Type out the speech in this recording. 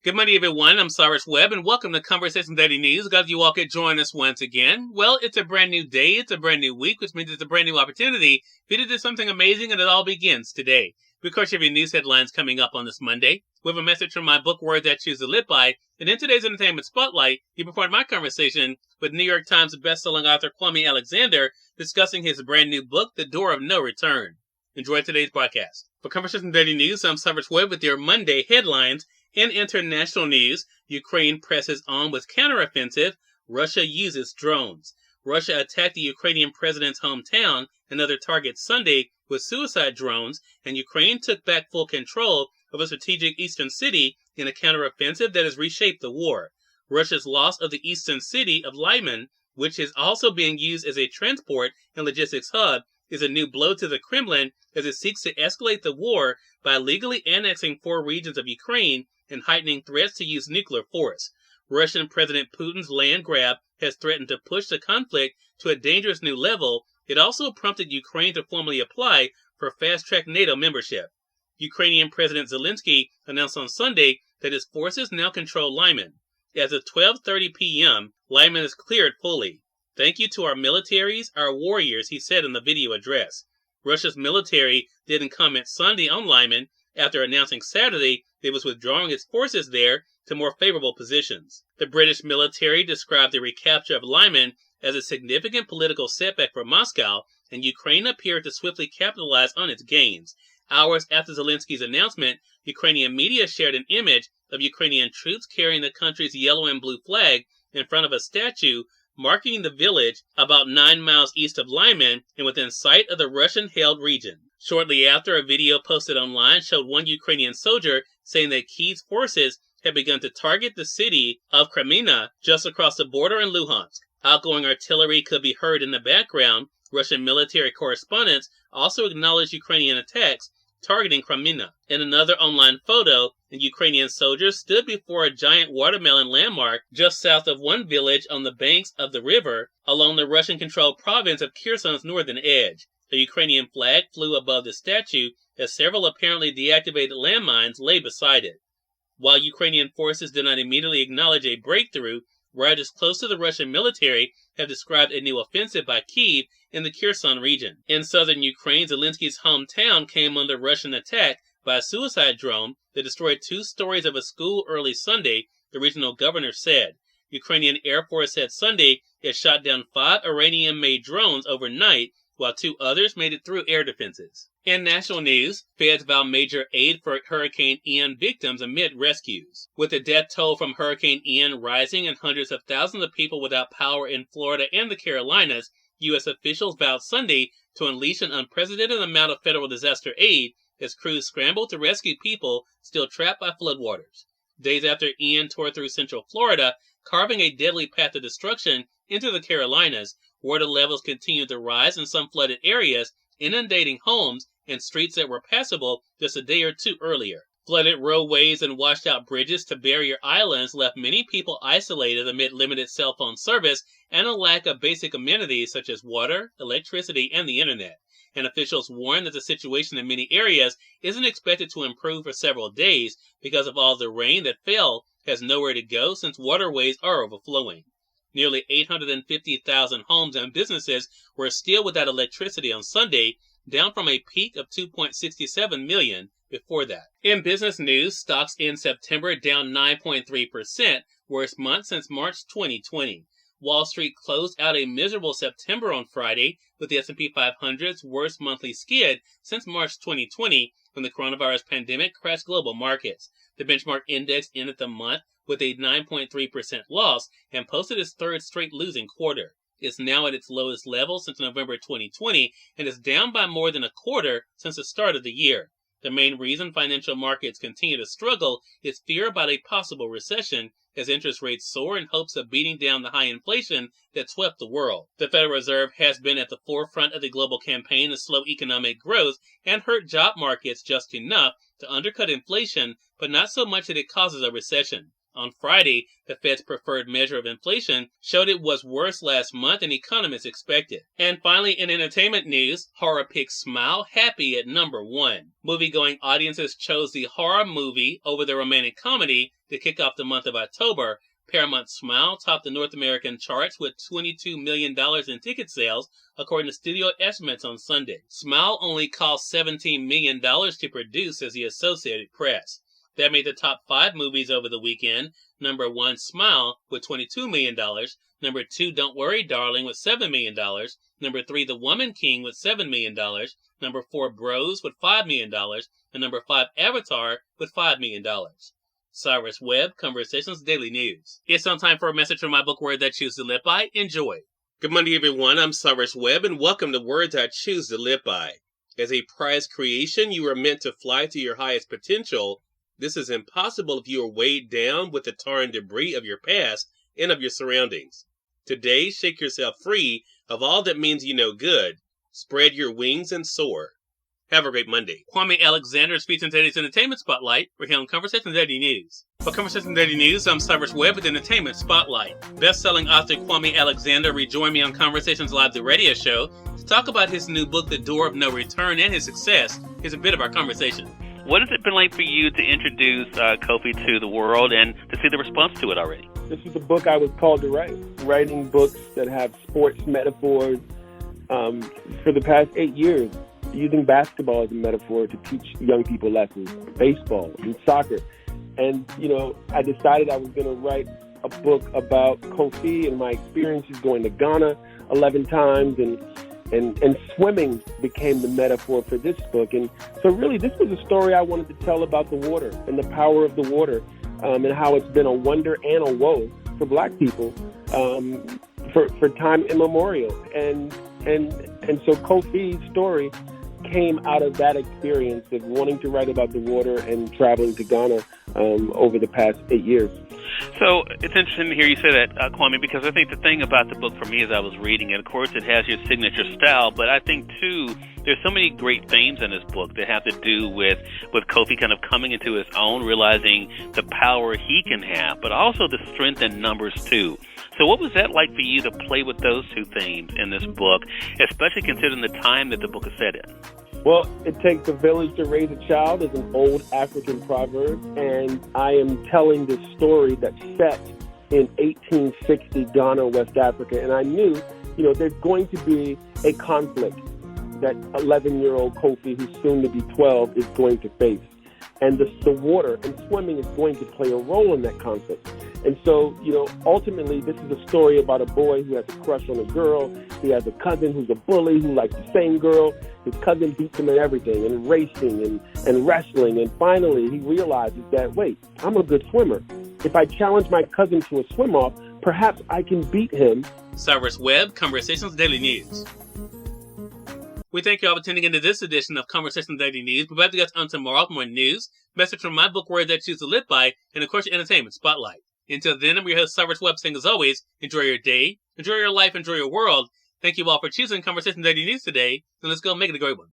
Good morning, everyone. I'm Cyrus Webb, and welcome to Conversation Daily News. Glad you all could join us once again. Well, it's a brand new day, it's a brand new week, which means it's a brand new opportunity for you to do something amazing, and it all begins today. We, of course, have your news headlines coming up on this Monday. We have a message from my book, Words I Choose to Live By, and in today's Entertainment Spotlight, you will find my conversation with New York Times bestselling author Kwame Alexander discussing his brand new book, The Door of No Return. Enjoy today's broadcast. For Conversation Daily News, I'm Cyrus Webb with your Monday headlines. In international news, Ukraine presses on with counteroffensive. Russia uses drones. Russia attacked the Ukrainian president's hometown and other targets Sunday with suicide drones, and Ukraine took back full control of a strategic eastern city in a counteroffensive that has reshaped the war. Russia's loss of the eastern city of Lyman, which is also being used as a transport and logistics hub, is a new blow to the Kremlin as it seeks to escalate the war by illegally annexing 4 regions of Ukraine and heightening threats to use nuclear force. Russian President Putin's land grab has threatened to push the conflict to a dangerous new level. It also prompted Ukraine to formally apply for fast-track NATO membership. Ukrainian President Zelensky announced on Sunday that his forces now control Lyman. As of 12:30 p.m., Lyman is cleared fully. "Thank you to our militaries, our warriors," he said in the video address. Russia's military didn't comment Sunday on Lyman after announcing Saturday it was withdrawing its forces there to more favorable positions. The British military described the recapture of Lyman as a significant political setback for Moscow, and Ukraine appeared to swiftly capitalize on its gains. Hours after Zelensky's announcement, Ukrainian media shared an image of Ukrainian troops carrying the country's yellow and blue flag in front of a statue marking the village about 9 miles east of Lyman and within sight of the Russian-held region. Shortly after, a video posted online showed one Ukrainian soldier saying that Kyiv's forces had begun to target the city of Kreminna just across the border in Luhansk. Outgoing artillery could be heard in the background. Russian military correspondents also acknowledged Ukrainian attacks targeting Kreminna. In another online photo, the Ukrainian soldiers stood before a giant watermelon landmark just south of one village on the banks of the river along the Russian-controlled province of Kherson's northern edge. A Ukrainian flag flew above the statue as several apparently deactivated landmines lay beside it. While Ukrainian forces did not immediately acknowledge a breakthrough, writers close to the Russian military have described a new offensive by Kyiv in the Kherson region. In southern Ukraine, Zelensky's hometown came under Russian attack by a suicide drone that destroyed 2 stories of a school early Sunday, the regional governor said. Ukrainian Air Force said Sunday it shot down 5 Iranian-made drones overnight, while 2 others made it through air defenses. In national news, feds vow major aid for Hurricane Ian victims amid rescues. With the death toll from Hurricane Ian rising and hundreds of thousands of people without power in Florida and the Carolinas, U.S. officials vowed Sunday to unleash an unprecedented amount of federal disaster aid as crews scrambled to rescue people still trapped by floodwaters. Days after Ian tore through central Florida, carving a deadly path of destruction into the Carolinas, water levels continued to rise in some flooded areas, inundating homes and streets that were passable just a day or 2 earlier. Flooded roadways and washed-out bridges to barrier islands left many people isolated amid limited cell phone service and a lack of basic amenities such as water, electricity, and the internet. And officials warn that the situation in many areas isn't expected to improve for several days because of all the rain that fell has nowhere to go since waterways are overflowing. Nearly 850,000 homes and businesses were still without electricity on Sunday, down from a peak of 2.67 million before that. In business news, stocks in September down 9.3%, worst month since March 2020. Wall Street closed out a miserable September on Friday, with the S&P 500's worst monthly skid since March 2020, when the coronavirus pandemic crashed global markets. The benchmark index ended the month with a 9.3% loss and posted its 3rd straight losing quarter. It's now at its lowest level since November 2020 and is down by more than a quarter since the start of the year. The main reason financial markets continue to struggle is fear about a possible recession as interest rates soar in hopes of beating down the high inflation that swept the world. The Federal Reserve has been at the forefront of the global campaign to slow economic growth and hurt job markets just enough to undercut inflation, but not so much that it causes a recession. On Friday, the Fed's preferred measure of inflation showed it was worse last month than economists expected. And finally, in entertainment news, horror picked Smile Happy at number 1. Movie-going audiences chose the horror movie over the romantic comedy to kick off the month of October. Paramount's Smile topped the North American charts with $22 million in ticket sales, according to studio estimates on Sunday. Smile only cost $17 million to produce, says the Associated Press. That made the top 5 movies over the weekend. Number 1, Smile, with $22 million. Number 2, Don't Worry, Darling, with $7 million. Number 3, The Woman King, with $7 million. Number 4, Bros, with $5 million. And number 5, Avatar, with $5 million. Cyrus Webb, Conversations Daily News. It's on time for a message from my book, Words I Choose to Live By. Enjoy. Good Monday, everyone. I'm Cyrus Webb, and welcome to Words I Choose to Live By. As a prized creation, you are meant to fly to your highest potential. This is impossible if you are weighed down with the tar and debris of your past and of your surroundings. Today, shake yourself free of all that means you no good. Spread your wings and soar. Have a great Monday. Kwame Alexander speaks in today's Entertainment Spotlight. We're here on Conversations Daily News. For Conversations Daily News, I'm Cyrus Webb with Entertainment Spotlight. Best-selling author Kwame Alexander rejoined me on Conversations Live, the radio show, to talk about his new book, The Door of No Return, and his success. Here's a bit of our conversation. What has it been like for you to introduce Kofi to the world and to see the response to it already? This is the book I was called to write. Writing books that have sports metaphors for the past 8 years, using basketball as a metaphor to teach young people lessons, baseball and soccer. And, I decided I was going to write a book about Kofi and my experiences going to Ghana 11 times, and swimming became the metaphor for this book. And so really this was a story I wanted to tell about the water and the power of the water, and how it's been a wonder and a woe for Black people for time immemorial. And so Kofi's story came out of that experience of wanting to write about the water and traveling to Ghana over the past 8 years. So it's interesting to hear you say that, Kwame, because I think the thing about the book for me as I was reading it, of course, it has your signature style, but I think, too, there's so many great themes in this book that have to do with Kofi kind of coming into his own, realizing the power he can have, but also the strength in numbers, too. So what was that like for you to play with those two themes in this book, especially considering the time that the book is set in? Well, it takes a village to raise a child is an old African proverb, and I am telling this story that's set in 1860 Ghana, West Africa, and I knew, there's going to be a conflict that 11-year-old Kofi, who's soon to be 12, is going to face. And the water and swimming is going to play a role in that conflict. And so, ultimately, this is a story about a boy who has a crush on a girl. He has a cousin who's a bully who likes the same girl. His cousin beats him in everything, in racing and wrestling. And finally, he realizes that, wait, I'm a good swimmer. If I challenge my cousin to a swim-off, perhaps I can beat him. Cyrus Webb, Conversations Daily News. We thank you all for tuning into this edition of Conversations Daily News. We'll be back to you guys on tomorrow with more news, message from my book, Words I Choose to Live By, and of course, your Entertainment Spotlight. Until then, I'm your host, Cyrus Webb, saying as always, enjoy your day, enjoy your life, enjoy your world. Thank you all for choosing Conversations Daily News today, and let's go make it a great one.